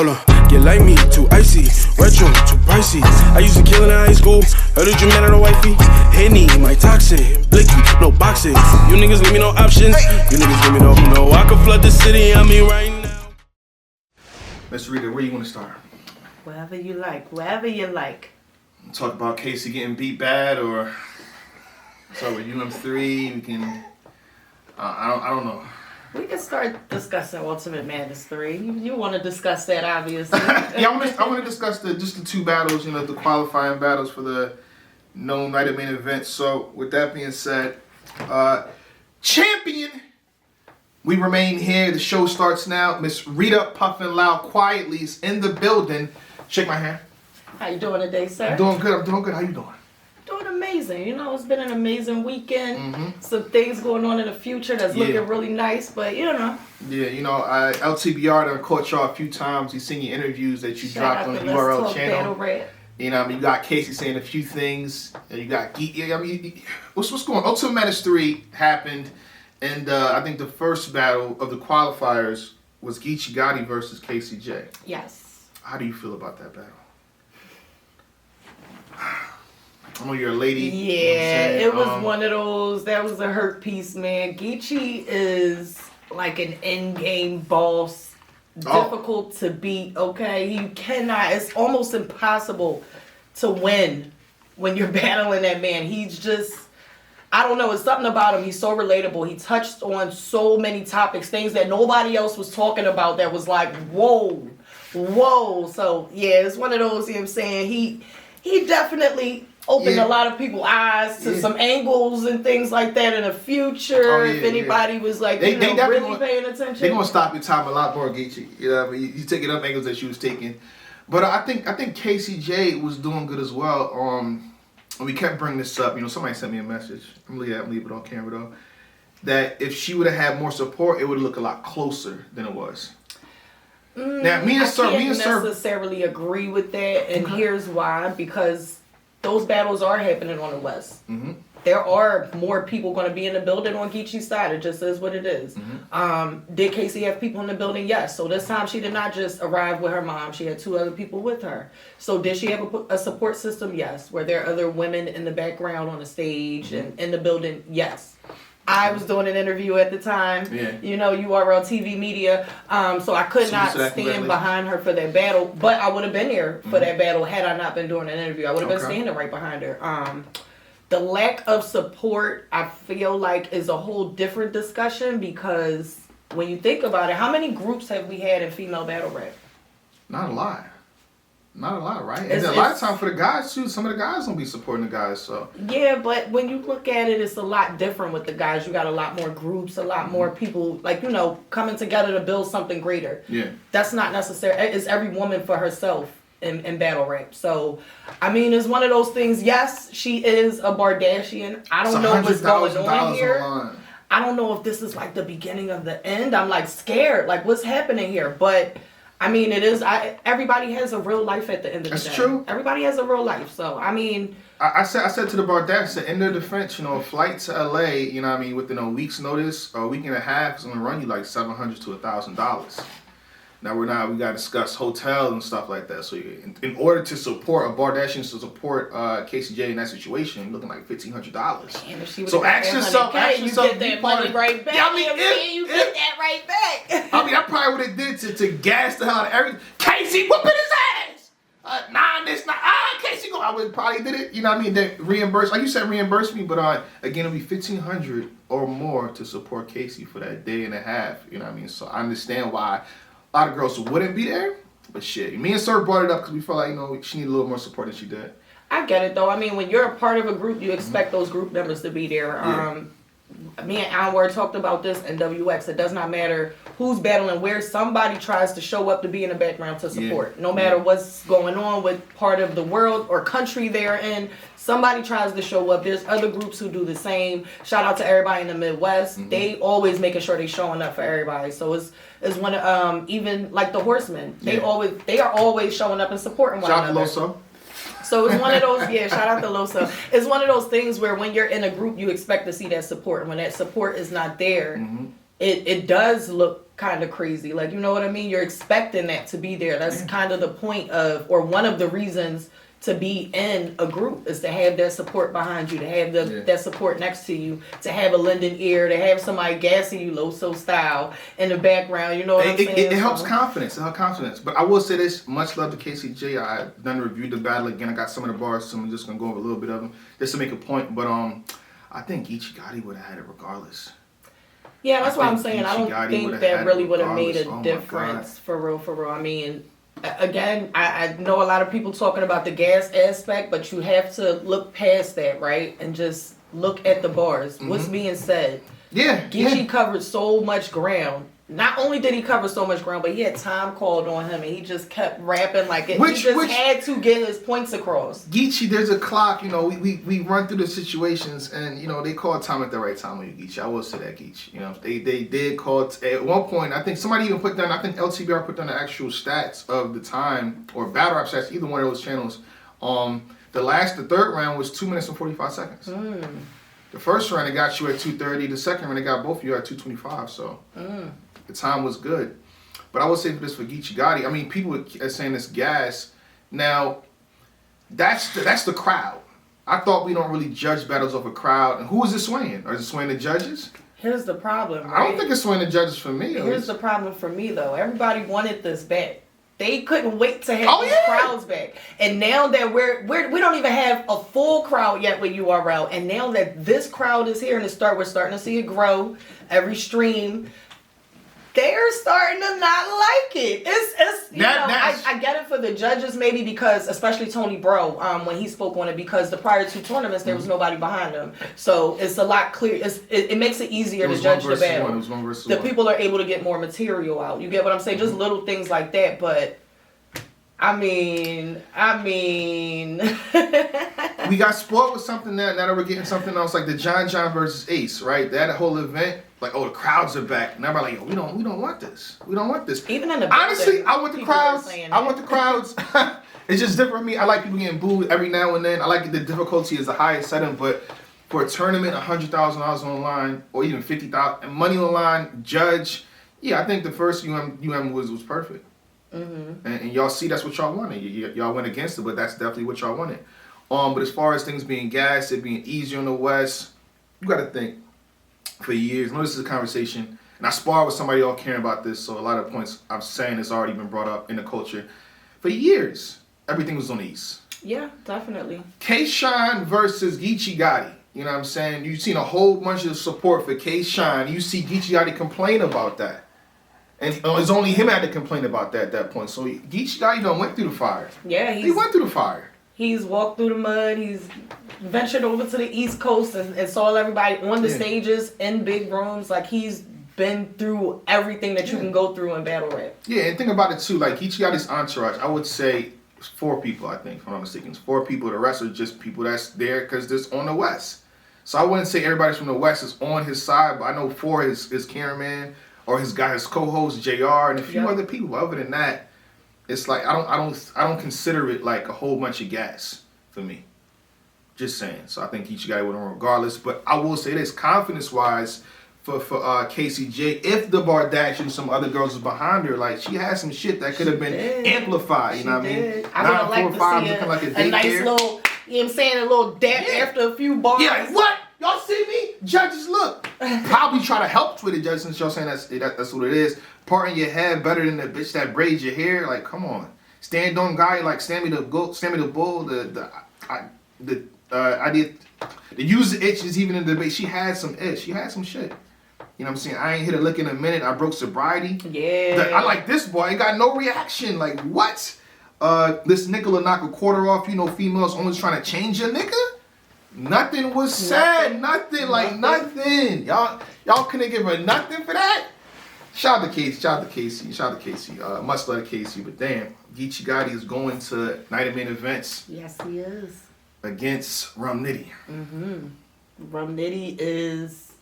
Hold on, get like me, too icy. Retro, too pricey. I used to kill in high school. Heard that you met on a wifey. Henny, my toxic. Blicky, no boxing. You niggas leave me no options. You niggas give me no. I can flood the city, I mean right now. Miss Rita, where you want to start? Wherever you like, wherever you like. Talk about Casey getting beat bad, or start with UM3. We can. I don't know. We can start discussing Ultimate Madness 3. You want to discuss that, obviously. Yeah, I want to discuss just the two battles, the qualifying battles for the known night of main event. So, with that being said, champion, we remain here. The show starts now. Miss Rita Puffin Loud quietly is in the building. Shake my hand. How you doing today, sir? I'm doing good. How you doing? Doing amazing. It's been an amazing weekend. Mm-hmm. Some things going on in the future that's looking really nice, but Yeah, LTBR done caught y'all a few times. He's seen your interviews that you dropped on the URL channel. You got Casey saying a few things. You got Geechi. What's going on? Ultimate Madness 3 happened, and I think the first battle of the qualifiers was Geechi Gotti versus KCJ. Yes. How do you feel about that battle? I know you're a lady. Yeah, it was one of those. That was a hurt piece, man. Geechi is like an in-game boss. Difficult to beat, okay? You cannot. It's almost impossible to win when you're battling that man. He's just, I don't know. It's something about him. He's so relatable. He touched on so many topics, things that nobody else was talking about that was like, whoa. So, yeah, it's one of those, you know what I'm saying? He definitely opened a lot of people's eyes to some angles and things like that in the future. If anybody was like, they really paying attention. They're going to stop your time a lot more, Geechi. You taking up angles that she was taking. But I think KCJ was doing good as well. And we kept bringing this up. Somebody sent me a message. I'm going to leave it on camera, though. That if she would have had more support, it would look a lot closer than it was. Now, I can't necessarily agree with that, and here's why. Because those battles are happening on the West. Mm-hmm. There are more people going to be in the building on Geechi's side. It just is what it is. Mm-hmm. Did Casey have people in the building? Yes. So this time she did not just arrive with her mom. She had 2 other people with her. So did she have a support system? Yes. Were there other women in the background on the stage and in the building? Yes. I was doing an interview at the time, URL TV media, so I could not stand behind her for that battle, but I would have been there for that battle had I not been doing an interview. I would have been standing right behind her. The lack of support, I feel like, is a whole different discussion because when you think about it, how many groups have we had in female battle rap? Not a lot. Right? And a lot of time for the guys too. Some of the guys don't be supporting the guys, so. Yeah, but when you look at it, it's a lot different with the guys. You got a lot more groups, a lot more people, coming together to build something greater. Yeah. That's not necessary. It's every woman for herself in battle rap. So, it's one of those things. Yes, she is a Bardashian. I don't know what's going on here. I don't know if this is like the beginning of the end. I'm like scared. Like, what's happening here? But it is. Everybody has a real life at the end of the day. That's true. Everybody has a real life. So, I said to the Bardashians, in their defense, a flight to LA, within a week's notice, or a week and a half, is going to run you like $700 to $1,000. Now we got to discuss hotels and stuff like that. So in order to support a Bardashian to support KCJ in that situation, you're looking like $1,500. So ask yourself, you get that money right back. You get that right back. I probably would have did to gas the hell out of everything. Casey whooping his ass. Casey go. I would probably did it. Then reimburse, like you said, reimburse me. But again, it'll be $1,500 or more to support Casey for that day and a half. So I understand why a lot of girls wouldn't be there, but shit. Me and Sir brought it up because we felt like, she needed a little more support than she did. I get it, though. When you're a part of a group, you expect those group members to be there. Yeah. Me and Anwar talked about this in WX. It does not matter who's battling where. Somebody tries to show up to be in the background to support. No matter what's going on with part of the world or country they're in, somebody tries to show up. There's other groups who do the same. Shout out to everybody in the Midwest. Mm-hmm. They always making sure they showing up for everybody. So it's one of even like the Horsemen. They are always showing up and supporting one another. Shout out to Loso. So it's one of those, shout out to Losa. It's one of those things where when you're in a group, you expect to see that support. And when that support is not there, it does look kind of crazy. Like, you know what I mean? You're expecting that to be there. That's kind of the point of, or one of the reasons to be in a group is to have that support behind you, to have that support next to you, to have a lending ear, to have somebody gassing you Loso style in the background. You know what I'm saying? It helps confidence. It helps confidence. But I will say this, much love to KCJ. I've done reviewed the battle again. I got some of the bars, so I'm just going to go over a little bit of them just to make a point. But I think Geechi Gotti would have had it regardless. Yeah, that's what I'm saying. I don't think that really would have made a difference for real. I mean, again, I know a lot of people talking about the gas aspect, but you have to look past that, right? And just look at the bars. What's being said. Yeah. Geechi covered so much ground. Not only did he cover so much ground, but he had time called on him, and he just kept rapping like it. He just had to get his points across. Geechi, there's a clock. You know, we run through the situations, and you know they call time at the right time on you, Geechi. I will say that, Geechi. You know, they did call at one point. I think somebody even put down. I think LTBR put down the actual stats of the time or battle rap stats. Either one of those channels. The third round was 2 minutes and 45 seconds. The first round it got you at 2:30. The second round it got both of you at 2:25. So. The time was good. But I would say this for Geechi Gotti. I mean, people are saying it's gas. Now, that's the crowd. I thought we don't really judge battles off a crowd. And who is it swaying? Or is it swaying the judges? Here's the problem, right? I don't think it's swaying the judges for me. Here's the problem for me, though. Everybody wanted this back. They couldn't wait to have these crowds back. And now that we don't even have a full crowd yet with URL. And now that this crowd is here and we're starting to see it grow every stream. They're starting to not like it. I get it for the judges maybe because, especially Tony Bro, when he spoke on it, because the prior two tournaments there was nobody behind him, so it's a lot clear. It makes it easier to judge the battle. The people are able to get more material out. You get what I'm saying? Just little things like that, but. I mean, we got spoiled with something now that we're getting something else like the John versus Ace, right? That whole event, like, oh, the crowds are back. And everybody like, yo, we don't want this. We don't want this. Even in the honestly, I want the crowds. It's just different for me. I like people getting booed every now and then. I like the difficulty is the highest setting, but for a tournament, $100,000 on the line, or even $50,000 money on the line, judge. Yeah, I think the first UM was perfect. And y'all see that's what y'all wanted. Y'all went against it, but that's definitely what y'all wanted. But as far as things being gassed, it being easier on the West, you got to think for years. I know this is a conversation, and I sparred with somebody all caring about this, so a lot of points I'm saying has already been brought up in the culture. For years, everything was on the East. Yeah, definitely. K-Shine versus Geechi Gotti. You know what I'm saying? You've seen a whole bunch of support for K-Shine. You see Geechi Gotti complain about that. And it's only him had to complain about that at that point. So Geechi Gotti went through the fire. Yeah, he went through the fire. He's walked through the mud. He's ventured over to the East Coast and saw everybody on the stages in big rooms. Like, he's been through everything that you can go through in battle rap. Yeah, and think about it too. Like, Geechi Gotti's entourage, I would say 4 people, I think, if I'm not mistaken. It's 4 people. The rest are just people that's there because they're on the West. So I wouldn't say everybody from the West is on his side, but I know 4 is his cameraman. Or his co-host JR and a few other people. Other than that, it's like I don't consider it like a whole bunch of gas for me. Just saying. So I think Geechi Gotti would have regardless. But I will say this, confidence-wise, for KCJ, if the Bardash and some other girls was behind her, like, she had some shit that could have been amplified. You know what I mean? I would have liked to see like a nice little, you know what I'm saying, a little dap after a few bars. Yeah, what? Y'all see me? Judges, look. Probably try to help Twitter judges since y'all saying that's what it is. Parting your hair better than the bitch that braids your hair. Like, come on. Stand on guy like Sammy the Bull. The idea the user itch is even in the debate. She had some itch. She had some shit. You know what I'm saying? I ain't hit a lick in a minute. I broke sobriety. Yeah. I like this boy. Ain't got no reaction. Like, what? This nigga will knock a quarter off. You know, females always trying to change your nigga. Nothing was said. Nothing. Y'all couldn't give her nothing for that. Shout out to Casey. Much love to Casey. But damn, Geechi Gotti is going to Night of Main Events. Yes, he is. Against Rum Nitty. Rum Nitty is,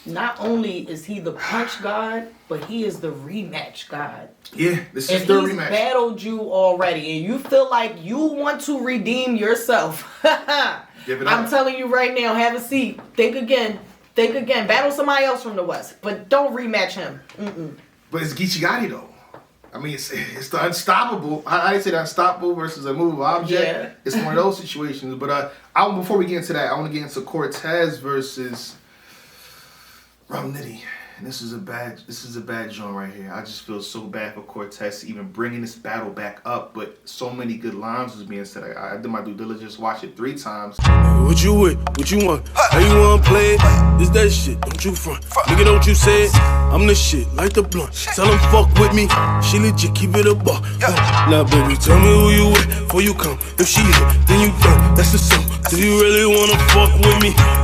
not only is he the punch god, but he is the rematch god. Yeah, this is the rematch. If he's battled you already and you feel like you want to redeem yourself, give it up. I'm telling you right now, have a seat. Think again. Battle somebody else from the West, but don't rematch him. But it's Geechi Gotti though. I mean, it's the unstoppable. I say the unstoppable versus a movable object. Yeah. It's one of those situations. But before we get into that, I want to get into Cortez versus Rum Nitty. And this is a bad joint right here. I just feel so bad for Cortez even bringing this battle back up. But so many good lines was being said. I did my due diligence, watch it 3 times. What you with? What you want? How you wanna play it? This that shit, don't you front. Nigga, don't you say it. I'm the shit, like the blunt. Tell them fuck with me. She legit, keep it a buck. Now, baby, tell me who you with before you come. If she hit, then you don't. That's the song. Do you really wanna fuck with me?